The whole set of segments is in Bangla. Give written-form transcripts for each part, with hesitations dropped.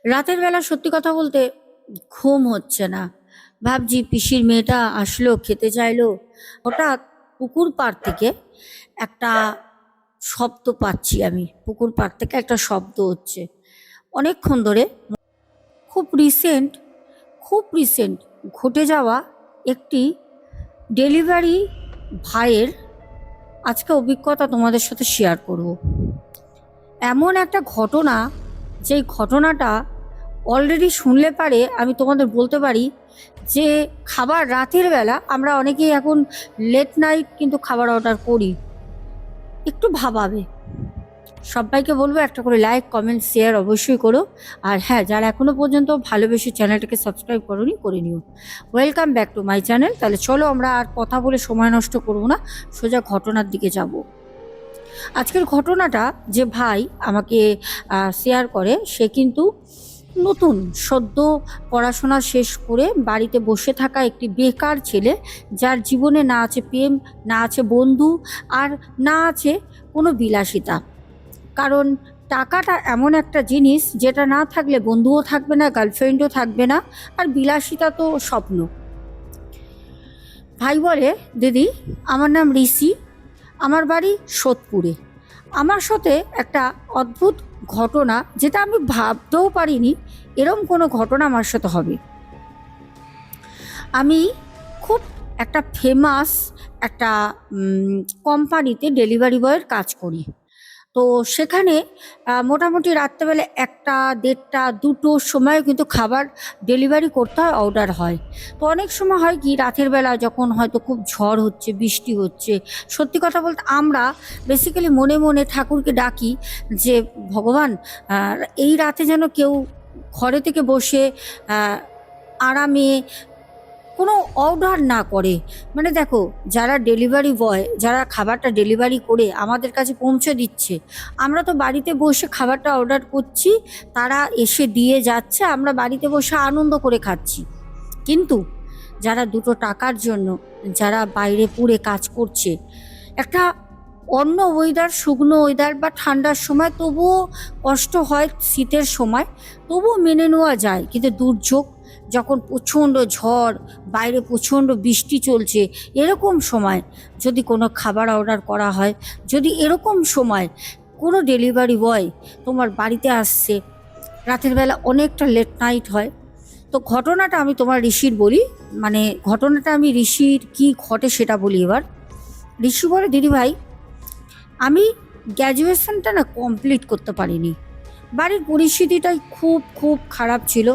রাতের বেলা সত্যি কথা বলতে ঘুম হচ্ছে না। ভাবছি পিসির মেয়েটা আসলো, খেতে চাইলো। হঠাৎ পুকুর পাড় থেকে একটা শব্দ পাচ্ছি আমি। পুকুর পাড় থেকে একটা শব্দ হচ্ছে। অনেকক্ষণ ধরে খুব রিসেন্ট ঘটে যাওয়া একটি ডেলিভারি ভাইয়ের আজকে অভিজ্ঞতা তোমাদের সাথে শেয়ার করব। এমন একটা ঘটনা, যেই ঘটনাটা অলরেডি শুনলে পারে আমি তোমাদের বলতে পারি যে খাবার রাতের বেলা আমরা অনেকেই এখন লেট নাইট কিন্তু খাবার অর্ডার করি। একটু ভাবাবে। সবাইকে বলবো একটা করে লাইক কমেন্ট শেয়ার অবশ্যই করো। আর হ্যাঁ, যারা এখনো পর্যন্ত ভালোবেসে চ্যানেলটাকে সাবস্ক্রাইব করোনি করে নিও। Welcome back to my channel. তাহলে চলো আমরা আর কথা বলে সময় নষ্ট করবো না, সোজা ঘটনার দিকে যাব। আজকের ঘটনাটা যে ভাই আমাকে শেয়ার করে, সে কিন্তু নতুন সদ্য পড়াশোনা শেষ করে বাড়িতে বসে থাকা একটি বেকার ছেলে, যার জীবনে না আছে প্রেম, না আছে বন্ধু, আর না আছে কোনো বিলাসিতা। কারণ টাকাটা এমন একটা জিনিস যেটা না থাকলে বন্ধুও থাকবে না, গার্লফ্রেন্ডও থাকবে না, আর বিলাসিতা তো স্বপ্ন। ভাই বলে, দিদি আমার নাম ঋষি, আমার বাড়ি সোদপুরে। আমার সাথে একটা অদ্ভুত ঘটনা, যেটা আমি ভাবতেও পারিনি এরম কোনো ঘটনা আমার সাথে হবে। আমি খুব একটা ফেমাস একটা কোম্পানিতে ডেলিভারি বয়ের কাজ করি। তো সেখানে মোটামুটি রাত্রেবেলা 1টা 1:30 2টোর সময় কিন্তু খাবার ডেলিভারি করতে হয়, অর্ডার হয়। তো অনেক সময় হয় কি, রাতের বেলা যখন হয়তো খুব ঝড় হচ্ছে, বৃষ্টি হচ্ছে, সত্যি কথা বলতে আমরা বেসিক্যালি মনে মনে ঠাকুরকে ডাকি যে ভগবান, এই রাতে যেন কেউ ঘরে থেকে বসে আরামে কোনো অর্ডার না করে। মানে দেখো, যারা ডেলিভারি বয়, যারা খাবারটা ডেলিভারি করে আমাদের কাছে পৌঁছে দিচ্ছে, আমরা তো বাড়িতে বসে খাবারটা অর্ডার করছি, তারা এসে দিয়ে যাচ্ছে, আমরা বাড়িতে বসে আনন্দ করে খাচ্ছি। কিন্তু যারা দুটো টাকার জন্য, যারা বাইরে পুড়ে কাজ করছে, একটা অন্য ওয়েদার, শুকনো ওয়েদার বা ঠান্ডার সময় তবুও কষ্ট হয়, শীতের সময় তবুও মেনে নেওয়া যায়, কিন্তু দুর্যোগ যখন প্রচণ্ড ঝড়, বাইরে প্রচণ্ড বৃষ্টি চলছে, এরকম সময় যদি কোনো খাবার অর্ডার করা হয়, যদি এরকম সময় কোনো ডেলিভারি বয় তোমার বাড়িতে আসছে, রাতের বেলা অনেকটা লেট নাইট হয়। তো ঘটনাটা আমি তোমার ঋষির বলি, মানে ঘটনাটা আমি ঋষির কি ঘটে সেটা বলি এবার। ঋষি বলে, দিদিভাই আমি গ্র্যাজুয়েশনটা না কমপ্লিট করতে পারিনি। বাড়ির পরিস্থিতিটাই খুব খুব খারাপ ছিল।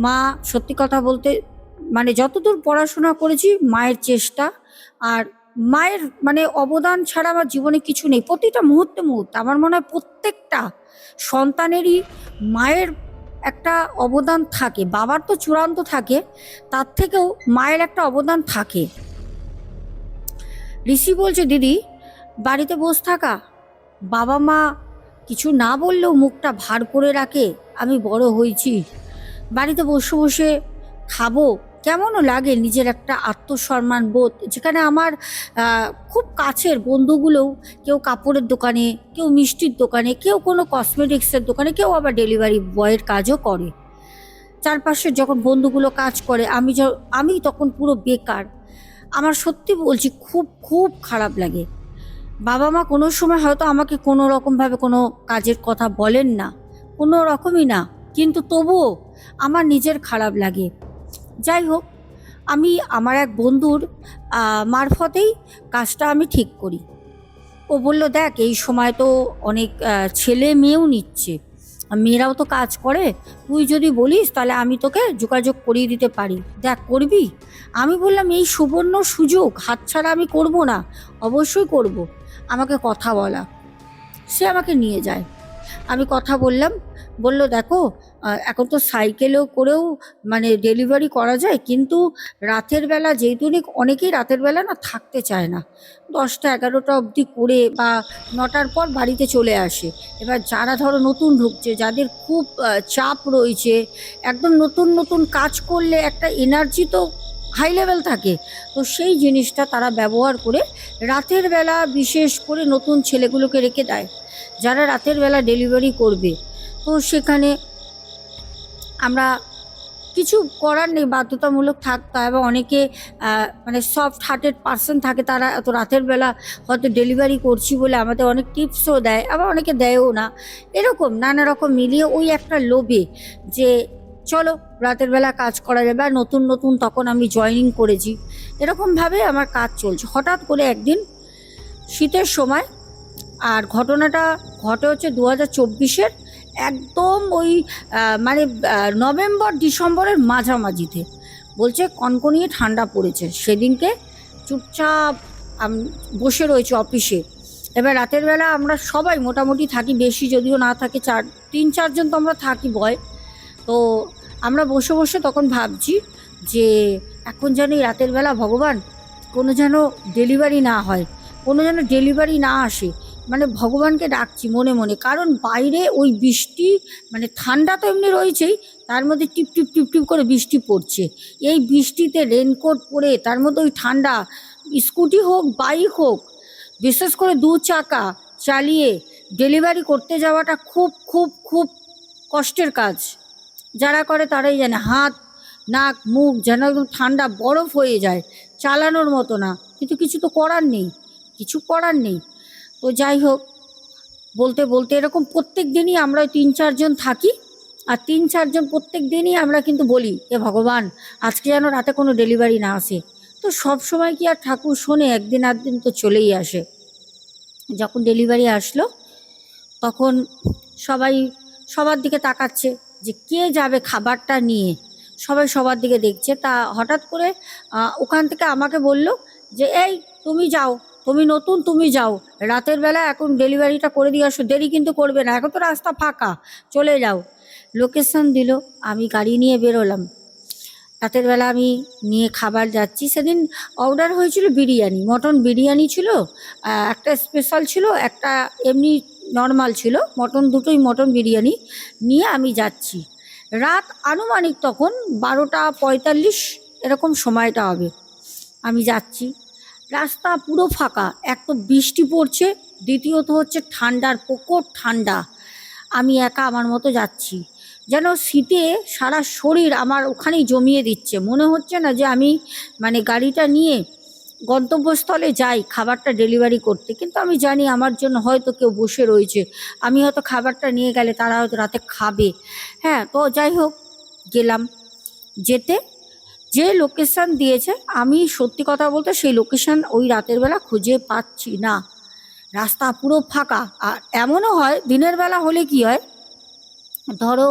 মা, সত্যি কথা বলতে, মানে যতদূর পড়াশোনা করেছি মায়ের চেষ্টা আর মায়ের মানে অবদান ছাড়া আমার জীবনে কিছু নেই। প্রতিটা মুহূর্তে আমার মনে হয় প্রত্যেকটা সন্তানেরই মায়ের একটা অবদান থাকে। বাবার তো চূড়ান্ত থাকে, তার থেকেও মায়ের একটা অবদান থাকে। ঋষি বলছে, দিদি বাড়িতে বসে থাকা, বাবা মা কিছু না বললেও মুখটা ভার করে রাখে। আমি বড় হয়েছি, বাড়িতে বসে বসে খাবো, কেমনও লাগে নিজের একটা আত্মসম্মান বোধ, যেখানে আমার খুব কাছের বন্ধুগুলোও কেউ কাপড়ের দোকানে, কেউ মিষ্টির দোকানে, কেউ কোনো কসমেটিক্সের দোকানে, কেউ আবার ডেলিভারি বয়ের কাজও করে। চারপাশের যখন বন্ধুগুলো কাজ করে, আমি তখন পুরো বেকার। আমার সত্যি বলছি খুব খুব খারাপ লাগে। বাবা মা কোনো সময় হয়তো আমাকে কোনো রকমভাবে কোনো কাজের কথা বলেন না, কোনো রকমই না, কিন্তু তবুও আমার নিজের খারাপ লাগে। যাই হোক, আমি আমার এক বন্ধুর মারফতেই কাজটা আমি ঠিক করি। ও বলল, দেখ এই সময় তো অনেক ছেলে মেয়েও নিচ্ছে, মেয়েরাও তো কাজ করে, তুই যদি বলিস তাহলে আমি তোকে যোগাযোগ করিয়ে দিতে পারি, দেখ করবি? আমি বললাম, এই সুবর্ণ সুযোগ হাতছাড়া আমি করব না, অবশ্যই করব। আমাকে কথা বলা, সে আমাকে নিয়ে যায়। আমি কথা বললাম, বলল দেখো এখন তো সাইকেলেও করেও মানে ডেলিভারি করা যায়, কিন্তু রাতের বেলা যেহেতু অনেকেই রাতের বেলা না থাকতে চায় না, 10টা 11টা অবধি করে বা 9টার পর বাড়িতে চলে আসে। এবার যারা ধরো নতুন ঢুকছে, যাদের খুব চাপ রয়েছে, একদম নতুন নতুন কাজ করলে একটা এনার্জি তো হাই লেভেল থাকে, তো সেই জিনিসটা তারা ব্যবহার করে রাতের বেলা বিশেষ করে নতুন ছেলেগুলোকে রেখে দেয়, যারা রাতের বেলা ডেলিভারি করবে। তো সেখানে আমরা কিছু করার নেই, বাধ্যতামূলক থাকতে হয়। এবং অনেকে মানে সফট হার্টেড পার্সন থাকে, তারা এত রাতের বেলা হয়তো ডেলিভারি করছি বলে আমাদের অনেক টিপসও দেয়, আবার অনেকে দেয়ও না। এরকম নানা রকম মিলিয়ে ওই একটা লোভে যে চলো রাতের বেলা কাজ করা যাবে। আর নতুন নতুন তখন আমি জয়েনিং করেছি, এরকমভাবে আমার কাজ চলছে। হঠাৎ করে একদিন শীতের সময়, আর ঘটনাটা ঘটে হচ্ছে 2024-এর একদম ওই মানে নভেম্বর ডিসেম্বরের মাঝামাঝিতে। বলছে কনকনিয়ে ঠান্ডা পড়েছে। সেদিনকে চুপচাপ বসে রয়েছে অফিসে। এবার রাতের বেলা আমরা সবাই মোটামুটি থাকি, বেশি যদিও না থাকে, 3-4 জন তো আমরা থাকি বয়। তো আমরা বসে বসে তখন ভাবছি যে এখন যেন এই রাতের বেলা ভগবান কোনো যেন ডেলিভারি না হয়, কোনো যেন ডেলিভারি না আসে। মানে ভগবানকে ডাকছি মনে মনে, কারণ বাইরে ওই বৃষ্টি, মানে ঠান্ডা তো এমনি রয়েছেই, তার মধ্যে টিপ টিপ টিপ টিপ করে বৃষ্টি পড়ছে। এই বৃষ্টিতে রেনকোট পরে, তার মধ্যে ওই ঠান্ডা, স্কুটি হোক বাইক হোক, বিশেষ করে 2 চাকা চালিয়ে ডেলিভারি করতে যাওয়াটা খুব খুব খুব কষ্টের কাজ। যারা করে তারাই জানে, হাত নাক মুখ যেন একদম ঠান্ডা বরফ হয়ে যায়, চালানোর মতো না। কিন্তু কিছু তো করার নেই, কিছু করার নেই। তো যাই হোক, বলতে বলতে এরকম প্রত্যেক দিনই আমরা 3-4 জন থাকি। আর 3-4 জন প্রত্যেক দিনই আমরা কিন্তু বলি, এ ভগবান আজকে যেন রাতে কোনো ডেলিভারি না আসে। তো সব সময় কি আর ঠাকুর শোনে? একদিন আধদিন তো চলেই আসে। যখন ডেলিভারি আসলো তখন সবাই সবার দিকে তাকাচ্ছে যে কে যাবে খাবারটা নিয়ে। সবাই সবার দিকে দেখছে। তা হঠাৎ করে ওখান থেকে আমাকে বলল যে এই তুমি যাও, তুমি নতুন, তুমি যাও রাতের বেলা এখন ডেলিভারিটা করে দিয়ে আসো, দেরি কিন্তু করবে না, এখন তো রাস্তা ফাঁকা, চলে যাও। লোকেশন দিল, আমি গাড়ি নিয়ে বেরোলাম। রাতের বেলা আমি নিয়ে খাবার যাচ্ছি। সেদিন অর্ডার হয়েছিল বিরিয়ানি, মটন বিরিয়ানি ছিল, একটা স্পেশাল ছিল, একটা এমনি নর্মাল ছিল, মটন দুটোই মটন বিরিয়ানি নিয়ে আমি যাচ্ছি। রাত আনুমানিক তখন 12টা 45 এরকম সময়টা হবে। আমি যাচ্ছি, রাস্তা পুরো ফাঁকা, এক তো বৃষ্টি পড়ছে, দ্বিতীয়ত হচ্ছে ঠান্ডার প্রকট ঠান্ডা। আমি একা আমার মতো যাচ্ছি, যেন শীতে সারা শরীর আমার ওখানেই জমিয়ে দিচ্ছে। মনে হচ্ছে না যে আমি মানে গাড়িটা নিয়ে গন্তব্যস্থলে যাই খাবারটা ডেলিভারি করতে, কিন্তু আমি জানি আমার জন্য হয়তো কেউ বসে রয়েছে, আমি হয়তো খাবারটা নিয়ে গেলে তারা হয়তো রাতে খাবে। হ্যাঁ, তো যাই হোক, গেলাম। যেতে যে লোকেশান দিয়েছে, আমি সত্যি কথা বলতে সেই লোকেশান ওই রাতের বেলা খুঁজে পাচ্ছি না। রাস্তা পুরো ফাঁকা। আর এমনও হয়, দিনের বেলা হলে কি হয়, ধরো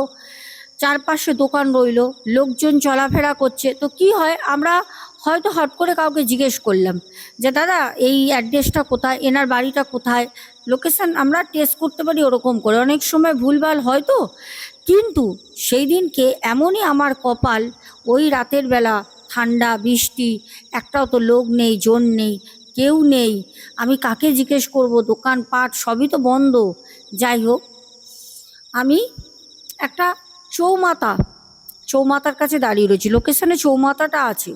চারপাশে দোকান রইলো, লোকজন চলাফেরা করছে, তো কি হয়, আমরা হয়তো হট করে কাউকে জিজ্ঞেস করলাম যে দাদা এই অ্যাড্রেসটা কোথায়, এনার বাড়িটা কোথায়, লোকেশান আমরা টেস্ট করতে পারি ওরকম করে। অনেক সময় ভুলভাল হয় তো। কিন্তু সেই দিনকে এমনই আমার কপাল, ওই রাতের বেলা ঠান্ডা বৃষ্টি, একটাও তো লোক নেই, জন নেই, কেউ নেই। আমি কাকে জিজ্ঞেস করব, দোকানপাট সবই তো বন্ধ। যাই হোক, আমি একটা চৌমাথা, চৌমাথার কাছে দাঁড়িয়ে রয়েছি। লোকেশানে চৌমাথাটা আছে,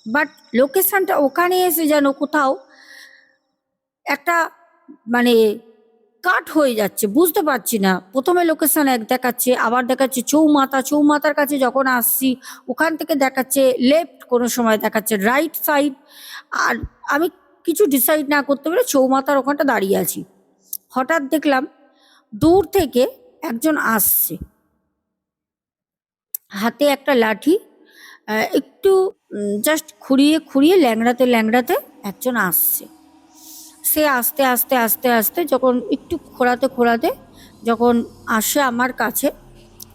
বাট লোকেশানটা ওখানে এসে যেন কোথাও একটা মানে কাট হয়ে যাচ্ছে, বুঝতে পারছি না। প্রথমে লোকেশান এক দেখাচ্ছে, আবার দেখাচ্ছে চৌমাথা। চৌমাথার কাছে যখন আসছি ওখান থেকে দেখাচ্ছে লেফট, কোনো সময় দেখাচ্ছে রাইট সাইড। আর আমি কিছু ডিসাইড না করতে পেরে চৌমাথার ওখানটা দাঁড়িয়ে আছি। হঠাৎ দেখলাম দূর থেকে একজন আসছে, হাতে একটা লাঠি, একটু জাস্ট খুঁড়িয়ে খুঁড়িয়ে ল্যাংড়াতে ল্যাংড়াতে একজন আসছে। সে আস্তে আস্তে আস্তে আস্তে যখন একটু খোঁড়াতে খোঁড়াতে যখন আসে আমার কাছে,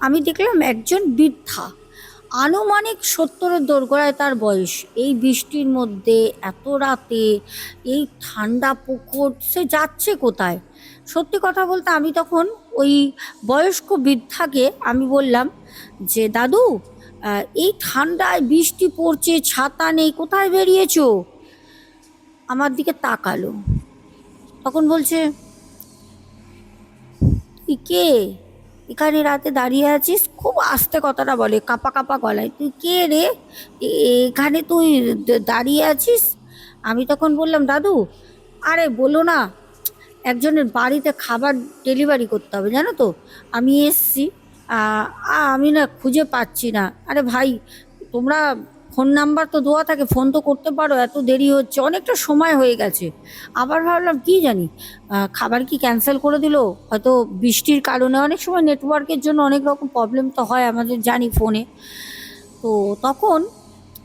আমি দেখলাম একজন বৃদ্ধা, আনুমানিক 70-এর দোরগোড়ায় তার বয়স। এই বৃষ্টির মধ্যে এত রাতে এই ঠান্ডা পুকুর, সে যাচ্ছে কোথায়? সত্যি কথা বলতে আমি তখন ওই বয়স্ক বৃদ্ধাকে আমি বললাম যে দাদু, এই ঠান্ডায় বৃষ্টি পড়ছে, ছাতা নেই, কোথায় বেরিয়েছো? আমার দিকে তাকালো, তখন বলছে তুই কে, এখানে রাতে দাঁড়িয়ে আছিস? খুব আস্তে কথাটা বলে, কাঁপা কাঁপা গলায়, তুই কে রে, এখানে তুই দাঁড়িয়ে আছিস? আমি তখন বললাম দাদু, আরে বলো না, একজনের বাড়িতে খাবার ডেলিভারি করতে হবে, জানো তো, আমি এসছি, আ- আমি না খুঁজে পাচ্ছি না। আরে ভাই, তোমরা ফোন নাম্বার তো দেওয়া থাকে, ফোন তো করতে পারো, এত দেরি হচ্ছে, অনেকটা সময় হয়ে গেছে। আবার ভাবলাম কি জানি, খাবার কি ক্যান্সেল করে দিল, হয়তো বৃষ্টির কারণে অনেক সময় নেটওয়ার্কের জন্য অনেক রকম প্রবলেম তো হয় আমাদের, জানি ফোনে। তো তখন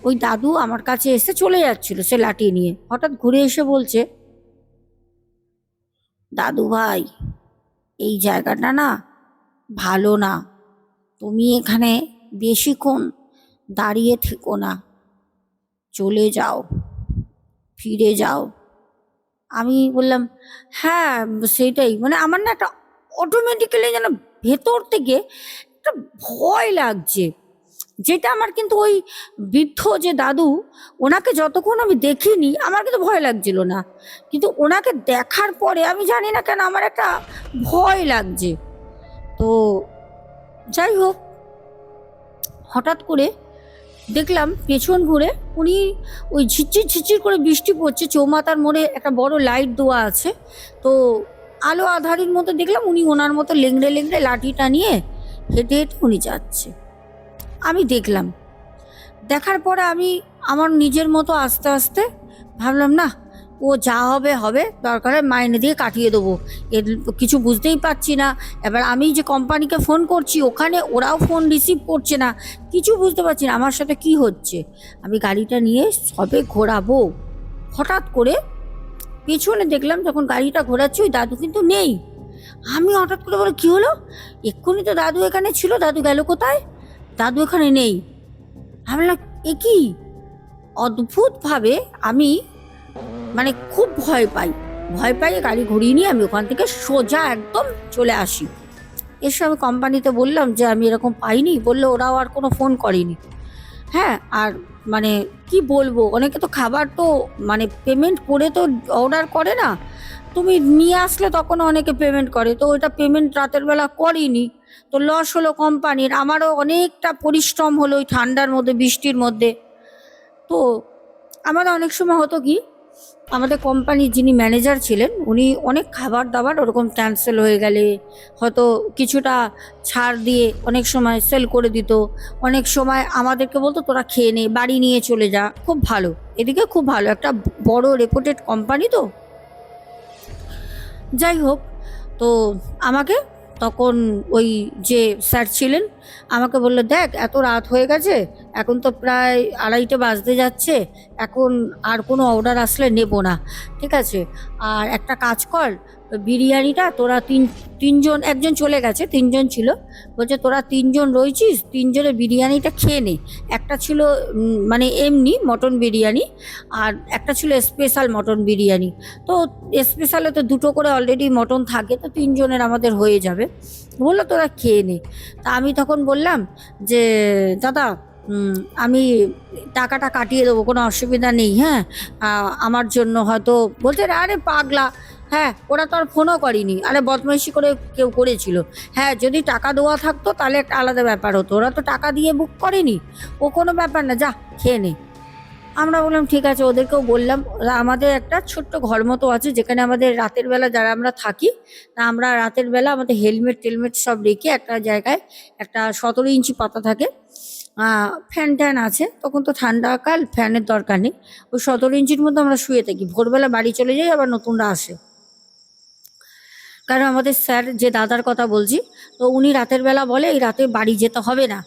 ওই দাদু আমার কাছে এসে চলে যাচ্ছিল সে লাঠি নিয়ে, হঠাৎ ঘুরে এসে বলছে, দাদু ভাই, এই জায়গাটা না ভালো না, তুমি এখানে বেশিক্ষণ দাঁড়িয়ে থেকো না, চলে যাও, ফিরে যাও। আমি বললাম, হ্যাঁ, সেটাই, মানে আমার না একটা অটোমেটিক্যালি যেন ভেতর থেকে একটা ভয় লাগছে, যেটা আমার কিন্তু ওই বৃদ্ধ যে দাদু, ওনাকে যতক্ষণ আমি দেখিনি আমার কিন্তু ভয় লাগছিল না, কিন্তু ওনাকে দেখার পরে আমি জানি না কেন আমার একটা ভয় লাগছে। তো যাই হোক, হঠাৎ করে দেখলাম পেছন ঘুরে উনি, ওই ঝিরঝির ঝিরঝির করে বৃষ্টি পড়ছে, চৌমাথার মোড়ে একটা বড় লাইট দেওয়া আছে, তো আলো আঁধারির মতো দেখলাম উনি ওনার মতো লেংড়ে লেংড়ে লাঠিটা নিয়ে হেঁটে হেঁটে উনি যাচ্ছে। আমি দেখলাম, দেখার পরে আমি আমার নিজের মতো আস্তে আস্তে ভাবলাম, না, ও যা হবে হবে, দরকারে মাইনে দিয়ে কাটিয়ে দেবো, এর কিছু বুঝতেই পারছি না। এবার আমি যে কোম্পানিকে ফোন করছি, ওখানে ওরাও ফোন রিসিভ করছে না, কিছু বুঝতে পারছি না আমার সাথে কি হচ্ছে। আমি গাড়িটা নিয়ে সবে ঘোরাবো, হঠাৎ করে পেছনে দেখলাম যখন গাড়িটা ঘোরাচ্ছি ওই দাদু কিন্তু নেই। আমি হঠাৎ করে বলে, কি হলো, এক্ষুনি তো দাদু এখানে ছিল, দাদু গেল কোথায়? দাদু এখানে নেই। আমি বললাম, এ কি অদ্ভুতভাবে আমি, মানে খুব ভয় পাই, ভয় পাই, গাড়ি ঘুরিয়ে নিয়ে আমি ওখান থেকে সোজা একদম চলে আসি। এসে আমি কোম্পানিতে বললাম যে আমি এরকম পাইনি, বললো ওরাও আর কোনো ফোন করেনি। হ্যাঁ, আর মানে কি বলবো, অনেকে তো খাবার তো মানে পেমেন্ট করে তো অর্ডার করে না, তুমি নিয়ে আসলে তখন অনেকে পেমেন্ট করে, তো ওইটা পেমেন্ট রাতের বেলা করিনি, তো লস হলো কোম্পানির, আমারও অনেকটা পরিশ্রম হলো ওই ঠান্ডার মধ্যে বৃষ্টির মধ্যে। তো আমাদের অনেক সময় হতো কি, আমাদের কোম্পানির যিনি ম্যানেজার ছিলেন উনি অনেক খাবার দাবার ওরকম ক্যান্সেল হয়ে গেলে হয়তো কিছুটা ছাড় দিয়ে অনেক সময় সেল করে দিত, অনেক সময় আমাদেরকে বলতো তোরা খেয়ে নে, বাড়ি নিয়ে চলে যা, খুব ভালো, এদিকে খুব ভালো, একটা বড় রেপুটেড কোম্পানি তো। যাই হোক, তো আমাকে তখন ওই যে স্যার ছিলেন আমাকে বললো, দেখ এত রাত হয়ে গেছে, এখন তো প্রায় 2:30 বাজতে যাচ্ছে, এখন আর কোনো অর্ডার আসলে নেব না, ঠিক আছে, আর একটা কাজ কর, বিরিয়ানিটা তোরা তিনজন, একজন চলে গেছে, তিনজন ছিল, বলছে তোরা তিনজন রয়েছিস, তিনজনের বিরিয়ানিটা খেয়ে নে। একটা ছিল মানে এমনি মটন বিরিয়ানি, আর একটা ছিল স্পেশাল মটন বিরিয়ানি। তো স্পেশালে তো দুটো করে অলরেডি মটন থাকে, তো তিনজনের আমাদের হয়ে যাবে, বললো তোরা খেয়ে নে। তা আমি তখন বললাম যে, দাদা, আমি টাকাটা কাটিয়ে দেবো, কোনো অসুবিধা নেই, হ্যাঁ, আমার জন্য হয়তো। বলছে, আরে পাগলা, হ্যাঁ ওরা তো আর ফোনও করেনি, আরে বদমাইশি করে কেউ করেছিল, হ্যাঁ যদি টাকা দেওয়া থাকতো তাহলে একটা আলাদা ব্যাপার হতো, ওরা তো টাকা দিয়ে বুক করেনি, ও কোনো ব্যাপার না, যা খেয়ে নে। আমরা বললাম ঠিক আছে, ওদেরকেও বললাম, আমাদের একটা ছোট্ট ঘর মতো আছে যেখানে আমাদের রাতের বেলা যারা আমরা থাকি, তা আমরা রাতের বেলা আমাদের হেলমেট টেলমেট সব রেখে একটা জায়গায়, একটা 17 ইঞ্চি পাতা থাকে, ফ্যান ট্যান আছে, তখন তো ঠান্ডাকাল, ফ্যানের দরকার নেই, ওই 17 ইঞ্চির মধ্যে আমরা শুয়ে থাকি, ভোরবেলা বাড়ি চলে যাই, আবার নতুনরা আসে। কারণ আমাদের স্যার যে দাদার কথা বলছি, তো উনি রাতের বেলা বলে এই রাতে বাড়ি যেতে হবে না,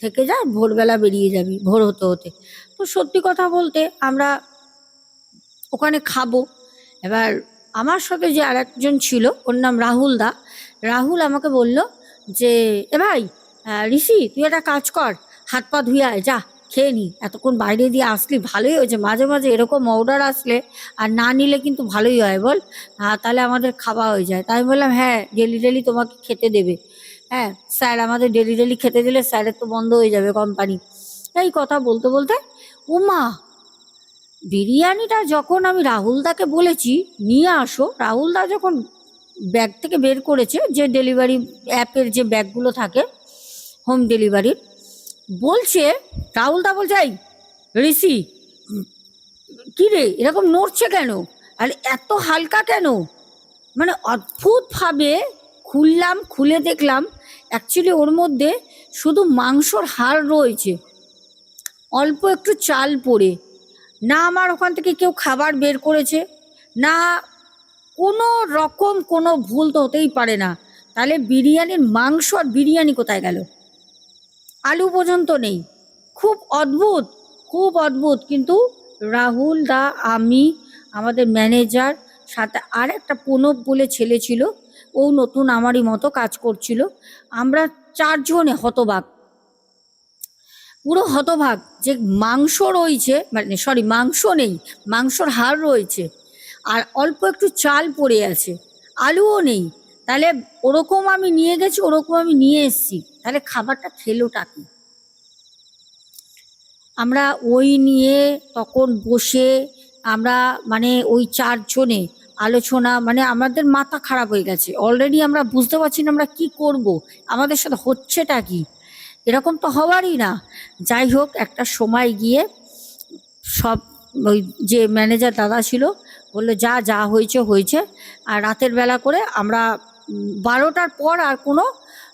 থেকে যা, ভোরবেলা বেরিয়ে যাবি ভোর হতে হতে। তো সত্যি কথা বলতে আমরা ওখানে খাবো। এবার আমার সাথে যে আর একজন ছিল ওর নাম রাহুল দা, রাহুল আমাকে বলল যে, এ ভাই, ঋষি তুই একটা কাজ কর, হাত পা ধুয়ে আয়, যা খেয়ে নি, এতক্ষণ বাইরে দিয়ে আসলি ভালোই হয়েছে, মাঝে মাঝে এরকম অর্ডার আসলে আর না নিলে কিন্তু ভালোই হয় বল, তাহলে আমাদের খাওয়া হয়ে যায়। তাই আমি বললাম, হ্যাঁ ডেলি ডেলি তোমাকে খেতে দেবে, হ্যাঁ স্যার আমাদের ডেলি ডেলি খেতে দিলে স্যারের তো বন্ধ হয়ে যাবে কোম্পানি। এই কথা বলতে বলতে, উমা, বিরিয়ানিটা যখন আমি রাহুলদাকে বলেছি নিয়ে আসো, রাহুলদা যখন ব্যাগ থেকে বের করেছে, যে ডেলিভারি অ্যাপের যে ব্যাগগুলো থাকে হোম ডেলিভারির, বলছে, রাহুলদা বলছে, এই ঋষি, কি রে এরকম নড়ছে কেন, আর এত হালকা কেন? মানে অদ্ভুতভাবে খুললাম, খুলে দেখলাম অ্যাকচুয়ালি ওর মধ্যে শুধু মাংসর হাড় রয়েছে, অল্প একটু চাল পড়ে। না আমার ওখান থেকে কেউ খাবার বের করেছে, না কোনো রকম কোনো ভুল তো হতেই পারে না। তাহলে বিরিয়ানির মাংস আর বিরিয়ানি কোথায় গেল? আলু পর্যন্ত নেই। খুব অদ্ভুত, খুব অদ্ভুত। কিন্তু রাহুল দা, আমি, আমাদের ম্যানেজার, সাথে আর একটা প্রণব বলে ছেলে ছিল, ও নতুন আমারই মতো কাজ করছিল, আমরা চারজনে হতবাক, পুরো হতবাক যে মাংস রয়েছে, মানে সরি মাংস নেই, মাংসর হাড় রয়েছে আর অল্প একটু চাল পড়ে আছে, আলুও নেই। তাহলে ওরকম আমি নিয়ে গেছি, ওরকম আমি নিয়ে এসেছি, তাহলে খাবারটা খেলোটা কি? আমরা ওই নিয়ে তখন বসে আমরা মানে ওই চারজনে আলোচনা, মানে আমাদের মাথা খারাপ হয়ে গেছে অলরেডি। আমরা বুঝতে পারছি না আমরা কি করব, আমাদের সাথে হচ্ছেটা কি, এরকম তো হওয়ারই না। যাই হোক, একটা সময় গিয়ে সব ওই যে ম্যানেজার দাদা ছিল বললো যা যা হয়েছে হয়েছে। আর রাতের বেলা করে আমরা 12টার পর আর কোনো,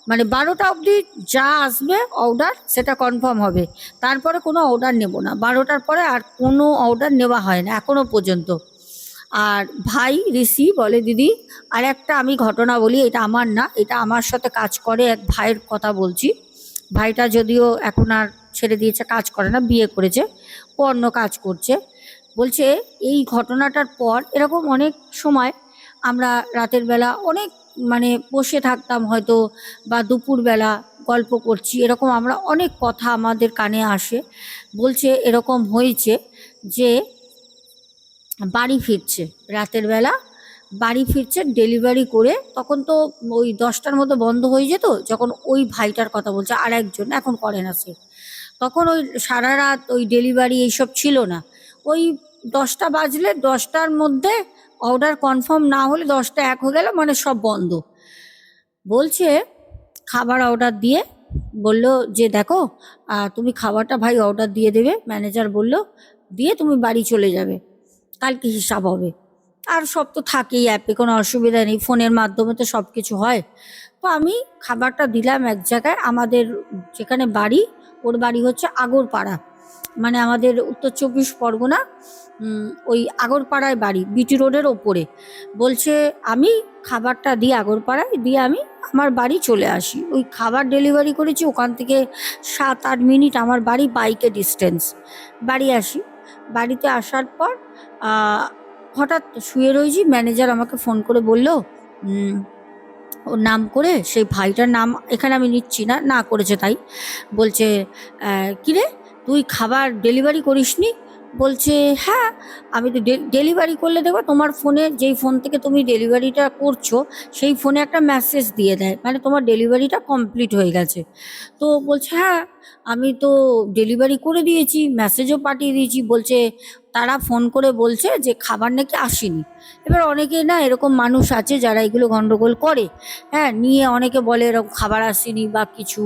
মানে 12টা অবধি যা আসবে অর্ডার সেটা কনফার্ম হবে, তারপরে কোনো অর্ডার নেব না। 12টার পরে আর কোনো অর্ডার নেওয়া হয় না এখনো পর্যন্ত। আর ভাই ঋষি বলে দিদি আর একটা আমি ঘটনা বলি, এটা আমার না, এটা আমার সাথে কাজ করে এক ভাইয়ের কথা বলছি। ভাইটা যদিও এখন আর ছেড়ে দিয়েছে, কাজ করে না, বিয়ে করেছে, ও অন্য কাজ করছে। বলছে এই ঘটনাটার পর এরকম অনেক সময় আমরা রাতের বেলা অনেক মানে বসে থাকতাম হয়তো, বা দুপুরবেলা গল্প করছি, এরকম আমরা অনেক কথা আমাদের কানে আসে। বলছে এরকম হয়েছে যে বাড়ি ফিরছে রাতের বেলা, বাড়ি ফিরছে ডেলিভারি করে, তখন তো ওই 10টার মতো বন্ধ হয়ে যেত, যখন ওই ভাইটার কথা বলছে, আর একজন এখন করে না সে, তখন ওই সারা রাত ওই ডেলিভারি এইসব ছিল না। ওই 10টা বাজলে 10টার মধ্যে অর্ডার কনফার্ম না হলে 10টা 1 হয়ে গেল মানে সব বন্ধ। বলছে খাবার অর্ডার দিয়ে বলল যে দেখো তুমি খাবারটা ভাই অর্ডার দিয়ে দেবে, ম্যানেজার বলল, দিয়ে তুমি বাড়ি চলে যাবে, কালকে হিসাব হবে। আর সব তো থাকেই অ্যাপে, কোনো অসুবিধা নেই, ফোনের মাধ্যমে তো সব কিছু হয়। তো আমি খাবারটা দিলাম এক জায়গায়, আমাদের যেখানে বাড়ি, ওর বাড়ি হচ্ছে আগরপাড়া, মানে আমাদের উত্তর 24 পরগনা, ওই আগরপাড়ায় বাড়ি, বিটি রোডের ওপরে। বলছে আমি খাবারটা দিই আগরপাড়ায়, দিয়ে আমি আমার বাড়ি চলে আসি। ওই খাবার ডেলিভারি করেছি ওখান থেকে 7-8 মিনিট আমার বাড়ি, বাইকে ডিস্টেন্স। বাড়ি আসি, বাড়িতে আসার পর হঠাৎ শুয়ে রয়েছি, ম্যানেজার আমাকে ফোন করে বলল, ওর নাম করে, সেই ভাইটার নাম এখানে আমি নিচ্ছি না, না করেছে তাই, বলছে কিরে তুই খাবার ডেলিভারি করিসনি? বলছে হ্যাঁ, আমি তো ডেলিভারি করলে দেখো তোমার ফোনে, যেই ফোন থেকে তুমি ডেলিভারিটা করছো সেই ফোনে একটা মেসেজ দিয়ে দেয়, মানে তোমার ডেলিভারিটা কমপ্লিট হয়ে গেছে। তো বলছে হ্যাঁ, আমি তো ডেলিভারি করে দিয়েছি, মেসেজও পাঠিয়ে দিয়েছি। বলছে তারা ফোন করে বলছে যে খাবার নাকি আসেনি। এবার অনেকে না এরকম মানুষ আছে যারা এগুলো গন্ডগোল করে, হ্যাঁ, নিয়ে অনেকে বলে এরকম খাবার আসেনি বা কিছু,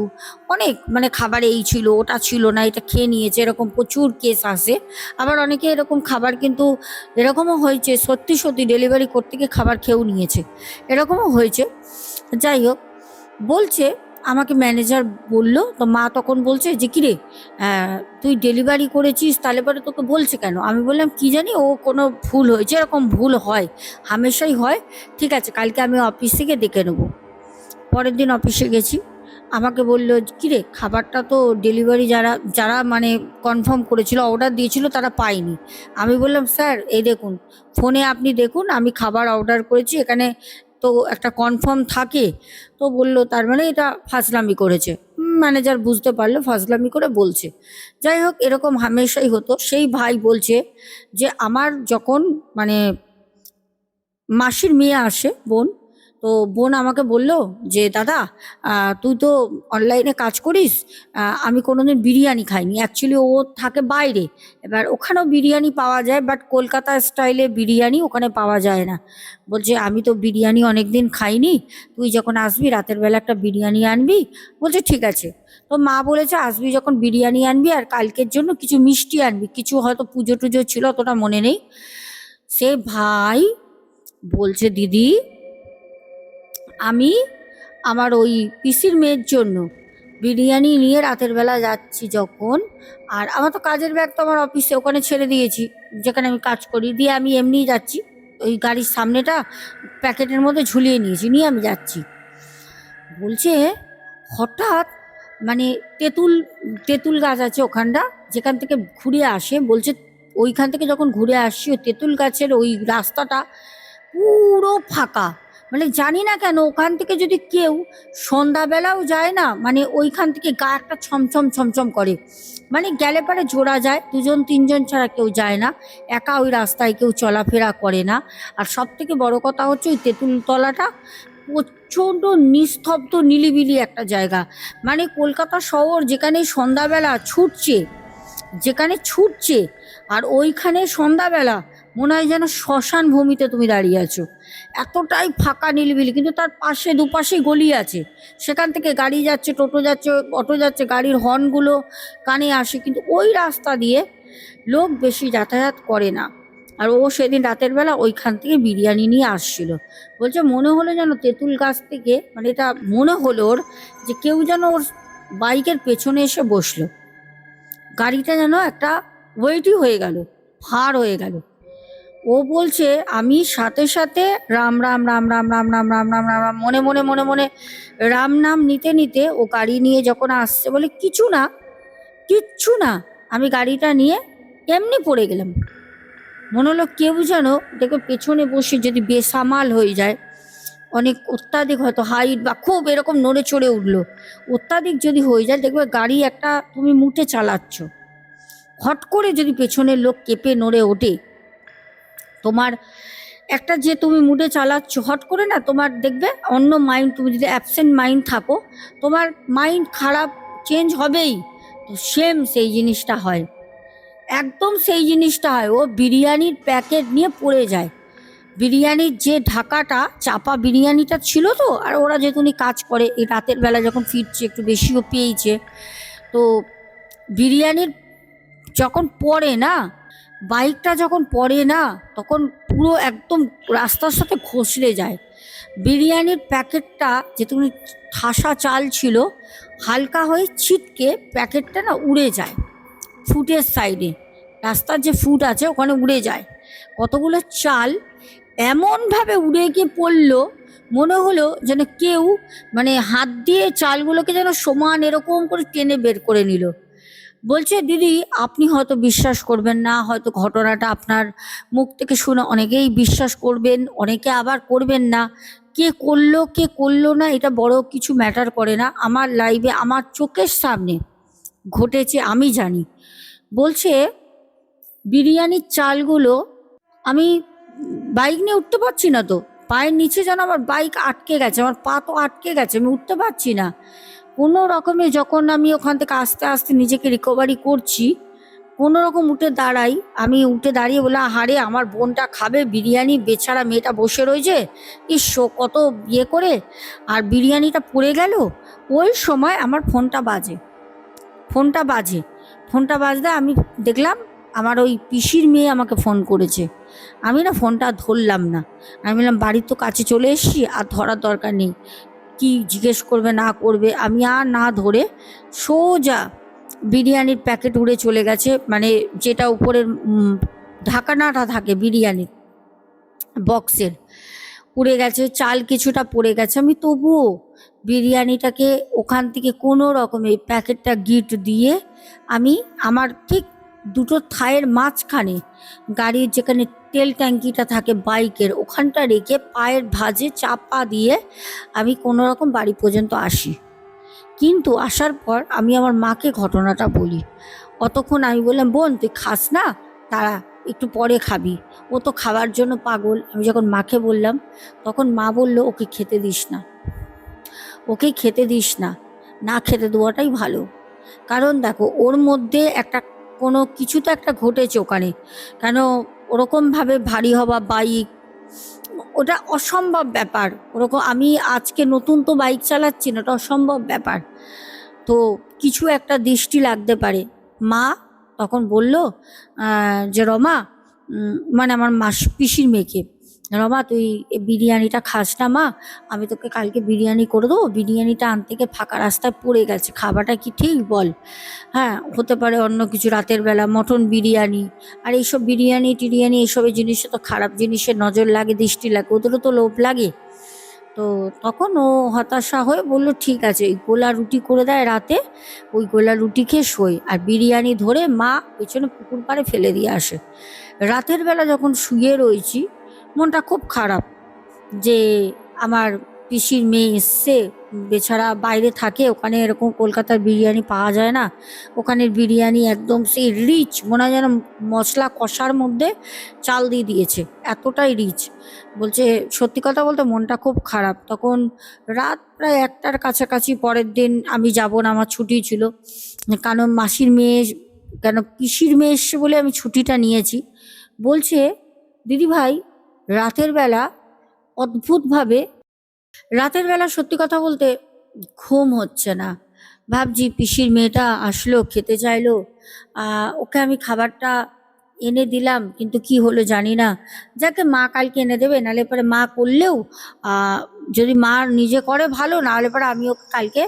অনেক মানে খাবার এই ছিল ওটা ছিল না, এটা খেয়ে নিয়েছে, এরকম প্রচুর কেস আসে। আবার অনেকে এরকম খাবার কিন্তু এরকমও হয়েছে সত্যি সত্যি ডেলিভারি করতে গিয়ে খাবার খেয়েও নিয়েছে, এরকমও হয়েছে। যাই হোক, বলছে আমাকে ম্যানেজার বলল, তো মা তখন বলছে যে কিরে তুই ডেলিভারি করেছিস, তাহলে পরে তোকে বলছে কেন? আমি বললাম কি জানি, ও কোনো ভুল হয়েছে, এরকম ভুল হয়, হামেশাই হয়, ঠিক আছে কালকে আমি অফিস থেকে ডেকে নেবো। পরের দিন অফিসে গেছি, আমাকে বললো কিরে খাবারটা তো ডেলিভারি যারা যারা মানে কনফার্ম করেছিল, অর্ডার দিয়েছিল, তারা পায়নি। আমি বললাম স্যার এই দেখুন ফোনে আপনি দেখুন, আমি খাবার অর্ডার করেছি, এখানে তো একটা কনফার্ম থাকে। তো বলল তার মানে এটা ফাজলামি করেছে। ম্যানেজার বুঝতে পারলো ফাজলামি করে বলছে। যাই হোক, এরকম হামেশাই হতো। সেই ভাই বলছে যে আমার যখন মানে মাসির মেয়ে আসে, বোন, তো বোন আমাকে বলল যে দাদা তুই তো অনলাইনে কাজ করিস, আমি কোনোদিন বিরিয়ানি খাইনি। অ্যাকচুয়ালি ও থাকে বাইরে, এবার ওখানেও বিরিয়ানি পাওয়া যায়, বাট কলকাতা স্টাইলে বিরিয়ানি ওখানে পাওয়া যায় না। বলছে আমি তো বিরিয়ানি অনেক দিন খাইনি, তুই যখন আসবি রাতের বেলা একটা বিরিয়ানি আনবি। বলছে ঠিক আছে। তো মা বলেছে আসবি যখন বিরিয়ানি আনবি, আর কালকের জন্য কিছু মিষ্টি আনবি, কিছু হয়তো পুজো টুজো ছিল, অতটা মনে নেই। সে ভাই বলছে দিদি আমি আমার ওই পিসির মেয়ের জন্য বিরিয়ানি নিয়ে রাতের বেলা যাচ্ছি যখন, আর আমার তো কাজের ব্যাগ তো আমার অফিসে ওখানে ছেড়ে দিয়েছি, যেখানে আমি কাজ করি, দিয়ে আমি এমনিই যাচ্ছি, ওই গাড়ির সামনেটা প্যাকেটের মধ্যে ঝুলিয়ে নিয়েছি, নিয়ে আমি যাচ্ছি। বলছে হঠাৎ মানে তেঁতুল তেঁতুল গাছ আছে ওখানটা, যেখান থেকে ঘুরে আসে, বলছে ওইখান থেকে যখন ঘুরে আসছি ওই তেঁতুল গাছের ওই রাস্তাটা পুরো ফাঁকা। মানে জানি না কেন ওখান থেকে যদি কেউ সন্ধ্যাবেলাও যায় না, মানে ওইখান থেকে গা একটা ছমছম ছমছম করে, মানে গেলে পারে জোড়া যায়, দুজন তিনজন ছাড়া কেউ যায় না, একা ওই রাস্তায় কেউ চলাফেরা করে না। আর সব থেকে বড় কথা হচ্ছে ওই তেঁতুল তলাটা প্রচণ্ড নিস্তব্ধ নিলিবিলি একটা জায়গা, মানে কলকাতা শহর যেখানে সন্ধ্যাবেলা ছুটছে, যেখানে ছুটছে, আর ওইখানে সন্ধ্যাবেলা মনে হয় যেন শ্মশান ভূমিতে তুমি দাঁড়িয়ে আছো, এতটাই ফাঁকা নিলিবিলি। কিন্তু তার পাশে দুপাশে গলি আছে, সেখান থেকে গাড়ি যাচ্ছে, টোটো যাচ্ছে, অটো যাচ্ছে, গাড়ির হর্নগুলো কানে আসে, কিন্তু ওই রাস্তা দিয়ে লোক বেশি যাতায়াত করে না। আর ও সেদিন রাতের বেলা ওইখান থেকে বিরিয়ানি নিয়ে আসছিল। বলছে মনে হলো যেন তেঁতুল গাছ থেকে, মানে এটা মনে হলো ওর, যে কেউ যেন ওর বাইকের পেছনে এসে বসলো, গাড়িটা যেন একটা ওয়েটই হয়ে গেল, ভার হয়ে গেল। ও বলছে আমি সাথে সাথে রাম রাম রাম রাম রাম রাম রাম রাম রাম রাম মনে মনে মনে মনে রাম নাম নিতে নিতে ও গাড়ি নিয়ে যখন আসছে, বলে কিছু না, কিচ্ছু না, আমি গাড়িটা নিয়ে এমনি পড়ে গেলাম। মনে হলো কেউ যেন দেখো পেছনে বসে যদি বেসামাল হয়ে যায়, অনেক অত্যাধিক হয়তো হাইট বা খুব এরকম নড়ে চড়ে উঠলো, অত্যাধিক যদি হয়ে যায়, দেখবে গাড়ি একটা তুমি মুটে চালাচ্ছ, হট করে যদি পেছনের লোক কেঁপে নড়ে ওঠে, তোমার একটা যে তুমি মুডে চালাচ্ছ, হট করে না তোমার দেখবে অন্য মাইন্ড, তুমি যদি অ্যাবসেন্ট মাইন্ড থাকো তোমার মাইন্ড খারাপ চেঞ্জ হবেই। তো সেম সেই জিনিসটা হয়, একদম সেই জিনিসটা হয়। ও বিরিয়ানির প্যাকেট নিয়ে পড়ে যায়, বিরিয়ানির যে ঢাকাটা চাপা বিরিয়ানিটা ছিল, তো আর ওরা যেহেতু কাজ করে এই রাতের বেলা যখন ফিরছে একটু বেশিও পেয়েছে, তো বিরিয়ানির যখন পড়ে না, বাইকটা যখন পড়ে না, তখন পুরো একদম রাস্তার সাথে ঘষড়ে যায়। বিরিয়ানির প্যাকেটটা যেটুকুনি ঠাসা চাল ছিল, হালকা হয়ে ছিটকে প্যাকেটটা না উড়ে যায় ফুটের সাইডে, রাস্তার যে ফুট আছে ওখানে উড়ে যায়। কতগুলো চাল এমনভাবে উড়ে গিয়ে পড়লো, মনে হলো যেন কেউ মানে হাত দিয়ে চালগুলোকে যেন সমান এরকম করে টেনে বের করে নিল। বলছে দিদি আপনি হয়তো বিশ্বাস করবেন না, হয়তো ঘটনাটা আপনার মুখ থেকে শুনে অনেকেই বিশ্বাস করবেন, অনেকে আবার করবেন না, কে করলো কে করলো না এটা বড় কিছু ম্যাটার করে না, আমার লাইভে আমার চোখের সামনে ঘটেছে আমি জানি। বলছে বিরিয়ানির চালগুলো আমি বাইক নিয়ে উঠতে পারছি না, তো পায়ের নিচে যেন আমার বাইক আটকে গেছে, আমার পা তো আটকে গেছে, আমি উঠতে পারছি না কোনো রকমে। যখন আমি ওখান থেকে আস্তে আস্তে নিজেকে রিকভারি করছি, কোনো রকম উঠে দাঁড়াই, আমি উঠে দাঁড়িয়ে বলে আহারে আমার বোনটা খাবে বিরিয়ানি, বেচারা মেয়েটা বসে রয়েছে, ইস্যো কত ইয়ে করে, আর বিরিয়ানিটা পড়ে গেল। ওই সময় আমার ফোনটা বাজে, ফোনটা বাজে, ফোনটা বাজতে আমি দেখলাম আমার ওই পিসির মেয়ে আমাকে ফোন করেছে। আমি না ফোনটা ধরলাম না, আমি বললাম বাড়ির তো কাছে চলে এসেছি, আর ধরার দরকার নেই, কি জিজ্ঞেস করবে না করবে, আমি আর না ধরে সোজা বিরিয়ানির প্যাকেট উড়ে চলে গেছে, মানে যেটা উপরের ঢাকনাটা থাকে বিরিয়ানির বক্সের, উড়ে গেছে, চাল কিছুটা পড়ে গেছে, আমি তবুও বিরিয়ানিটাকে ওখান থেকে কোনো রকমে প্যাকেটটা গিট দিয়ে আমি আমার ঠিক দুটো থায়ের মাঝখানে গাড়ির যেখানে তেল ট্যাঙ্কিটা থাকে বাইকের ওখানটা রেখে পায়ের ভাঁজে চাপা দিয়ে আমি কোনো রকম বাড়ি পর্যন্ত আসি। কিন্তু আসার পর আমি আমার মাকে ঘটনাটা বলি। অতক্ষণ আমি বললাম বোন তুই খাস না, তারা একটু পরে খাবি, ও তো খাবার জন্য পাগল। আমি যখন মাকে বললাম তখন মা বলল ওকে খেতে দিস না, ওকে খেতে দিস না, না খেতে দেওয়াটাই ভালো। কারণ দেখো ওর মধ্যে একটা কোনো কিছু তো একটা ঘটেছে ওখানে, কেন ওরকমভাবে ভারী হওয়া বাইক, ওটা অসম্ভব ব্যাপার। ওরকম আমি আজকে নতুন তো বাইক চালাচ্ছি না, ওটা অসম্ভব ব্যাপার, তো কিছু একটা দৃষ্টি লাগতে পারে। মা তখন বলল যে রমা, মানে আমার পিসির মেয়েকে, রমা তুই এই বিরিয়ানিটা খাস না মা, আমি তোকে কালকে বিরিয়ানি করে দেবো। বিরিয়ানিটা আনতে গিয়ে ফাঁকা রাস্তায় পড়ে গেছে, খাবারটা কি ঠিক বল? হ্যাঁ, হতে পারে অন্য কিছু, রাতের বেলা মটন বিরিয়ানি। আর এইসব বিরিয়ানি টিরিয়ানি এইসবের জিনিসে তো খারাপ জিনিসের নজর লাগে, দৃষ্টি লাগে, ওদেরও তো লোভ লাগে। তো তখন ও হতাশা হয়ে বলল ঠিক আছে, ওই গোলা রুটি করে দেয় রাতে, ওই গোলা রুটি খেয়ে শোয়, আর বিরিয়ানি ধরে মা পেছনে পুকুর পাড়ে ফেলে দিয়ে আসে। রাতের বেলা যখন শুয়ে রয়েছি, মনটা খুব খারাপ যে আমার পিসির মেয়ে এসছে, বেচারা বাইরে থাকে, ওখানে এরকম কলকাতার বিরিয়ানি পাওয়া যায় না। ওখানের বিরিয়ানি একদম সেই রিচ, মনে হয় যেন মশলা কষার মধ্যে চাল দিয়ে দিয়েছে, এতটাই রিচ। বলছে সত্যি কথা বলতে মনটা খুব খারাপ। তখন রাত প্রায় 1টার কাছাকাছি। পরের দিন আমি যাব না, আমার ছুটি ছিল, কারণ মাসির মেয়ে, কেন পিসির মেয়ে এসছে বলে আমি ছুটিটা নিয়েছি। বলছে দিদি ভাই, রাতের বেলা অদ্ভুতভাবে, রাতের বেলা সত্যি কথা বলতে ঘুম হচ্ছে না। ভাবছি পিসির মেয়েটা আসলো, খেতে চাইলো, ওকে আমি খাবারটা এনে দিলাম, কিন্তু কি হলো জানি না। যাকে মা কালকে এনে দেবে, নাহলে পরে মা করলেও যদি মা নিজে করে ভালো, নাহলে পরে আমি ওকে কালকে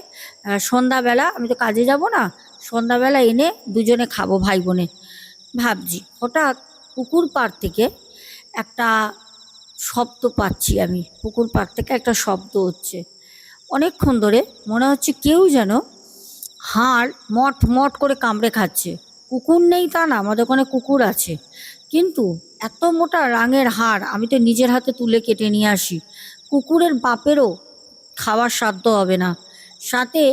সন্ধ্যাবেলা, আমি তো কাজে যাব না, সন্ধ্যাবেলা এনে দুজনে খাবো ভাই বোনে। ভাবছি হঠাৎ পুকুর পাড় থেকে একটা শব্দ পাচ্ছি, আমি পুকুর পাড় থেকে একটা শব্দ হচ্ছে অনেকক্ষণ ধরে, মনে হচ্ছে কেউ যেন হাড় মট মট করে কামড়ে খাচ্ছে। কুকুর নেই তা না, আমাদের ওখানে কুকুর আছে, কিন্তু এত মোটা রাঙের হাড় আমি তো নিজের হাতে তুলে কেটে নিয়ে আসি, কুকুরের বাপেরও খাওয়ার সাধ্য হবে না। সাথে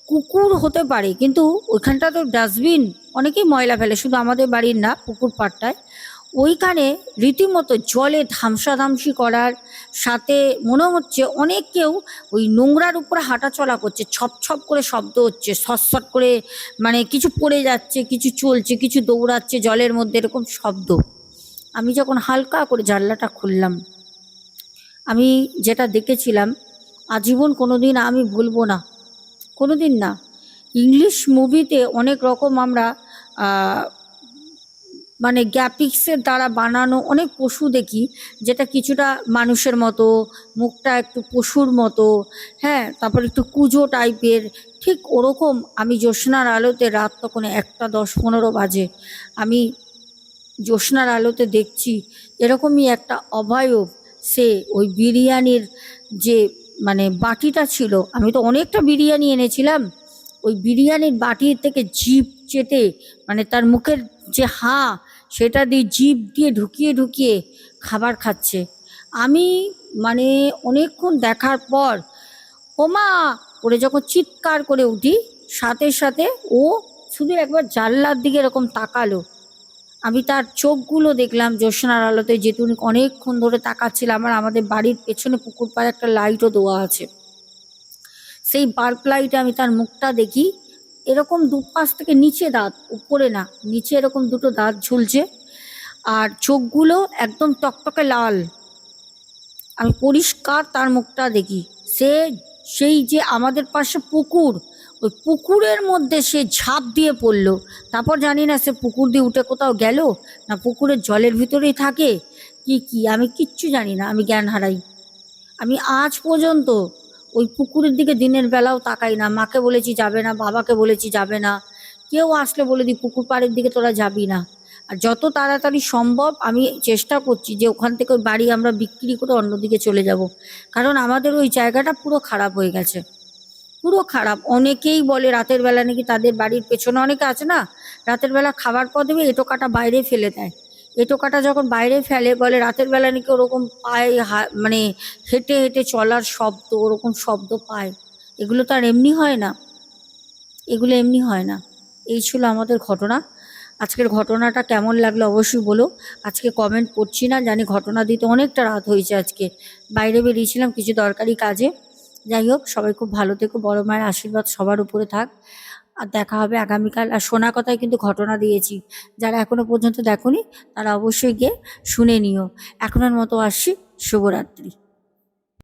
কুকুর হতে পারে, কিন্তু ওইখানটা তো ডাস্টবিন, অনেকেই ময়লা ফেলে, শুধু আমাদের বাড়ির না, পুকুর পাড়টায় ওইখানে রীতিমতো জলে ধামসাধামসি করার সাথে মনে হচ্ছে অনেক কেউ ওই নোংরার উপরে হাঁটাচলা করছে, ছপ ছপ করে শব্দ হচ্ছে, সটসট করে, মানে কিছু পড়ে যাচ্ছে, কিছু চলছে, কিছু দৌড়াচ্ছে জলের মধ্যে, এরকম শব্দ। আমি যখন হালকা করে জানলাটা খুললাম, আমি যেটা দেখেছিলাম আজীবন কোনোদিন আমি ভুলবো না, কোনোদিন না। ইংলিশ মুভিতে অনেক রকম আমরা মানে গ্রাফিক্সের দ্বারা বানানো অনেক পশু দেখি, যেটা কিছুটা মানুষের মতো, মুখটা একটু পশুর মতো, হ্যাঁ, তারপর একটু কুঁজো টাইপের, ঠিক ওরকম আমি জ্যোৎস্নার আলোতে, রাত তখন 1:10-15 বাজে, আমি জ্যোৎস্নার আলোতে দেখছি এরকমই একটা অবয়ব। সে ওই বিরিয়ানির যে মানে বাটিটা ছিল, আমি তো অনেকটা বিরিয়ানি এনেছিলাম, ওই বিরিয়ানির বাটির থেকে জিভ চেটে, মানে তার মুখের যে হাঁ, সেটা দিয়ে জিভ দিয়ে ঢুকিয়ে ঢুকিয়ে খাবার খাচ্ছে। আমি মানে অনেকক্ষণ দেখার পর ওমা করে যখন চিৎকার করে উঠি, সাথে সাথে ও শুধু একবার জানলার দিকে এরকম তাকালো। আমি তার চোখগুলো দেখলাম জ্যোৎস্নার আলোতে, যেহেতু অনেকক্ষণ ধরে তাকাচ্ছিলাম, আর আমাদের বাড়ির পেছনে পুকুর পাড়ে একটা লাইটও দেওয়া আছে, সেই বাল্ব লাইটে আমি তার মুখটা দেখি, এরকম দুপাশ থেকে নিচে দাঁত, উপরে না, নিচে এরকম দুটো দাঁত ঝুলছে, আর চোখগুলো একদম টকটকে লাল। আমি পরিষ্কার তার মুখটা দেখি। সে সেই যে আমাদের পাশে পুকুর, ওই পুকুরের মধ্যে সে ঝাঁপ দিয়ে পড়লো। তারপর জানি না সে পুকুর দিয়ে উঠে কোথাও গেল, না পুকুরের জলের ভিতরেই থাকে, কি আমি কিচ্ছু জানি না, আমি জ্ঞান হারাই। আমি আজ পর্যন্ত ওই পুকুরের দিকে দিনের বেলাও তাকাই না। মাকে বলেছি যাবে না, বাবাকে বলেছি যাবে না, কেউ আসলে বলে দিই পুকুর পাড়ের দিকে তোরা যাবি না। আর যত তাড়াতাড়ি সম্ভব আমি চেষ্টা করছি যে ওখান থেকে ওই বাড়ি আমরা বিক্রি করে অন্যদিকে চলে যাব, কারণ আমাদের ওই জায়গাটা পুরো খারাপ হয়ে গেছে, পুরো খারাপ। অনেকেই বলে রাতের বেলা নাকি তাদের বাড়ির পেছনে অনেকে আছে না, রাতের বেলা খাবার পর দেবে, এঁটো কাটা বাইরে ফেলে দেয়, এঁটো কাটা যখন বাইরে ফেলে বলে রাতের বেলা নাকি ওরকম পায়ে মানে হেঁটে হেঁটে চলার শব্দ, ওরকম শব্দ পায়। এগুলো তো আর এমনি হয় না, এগুলো এমনি হয় না। এই ছিল আমাদের ঘটনা। আজকের ঘটনাটা কেমন লাগলো অবশ্যই বলো। আজকে কমেন্ট করছি না, জানি ঘটনা দিতে অনেকটা রাত হয়েছে, আজকে বাইরে বেরিয়েছিলাম কিছু দরকারি কাজে। যাই হোক, সবাই খুব ভালো থেকো, বড় মায়ের আশীর্বাদ সবার উপরে থাক। আর দেখা হবে আগামীকাল। আর শোনা কথায় কিন্তু ঘটনা দিয়েছি, যারা এখনো পর্যন্ত দেখোনি তারা অবশ্যই গিয়ে শুনে নিও। এখনের মতো আসছি, শুভরাত্রি।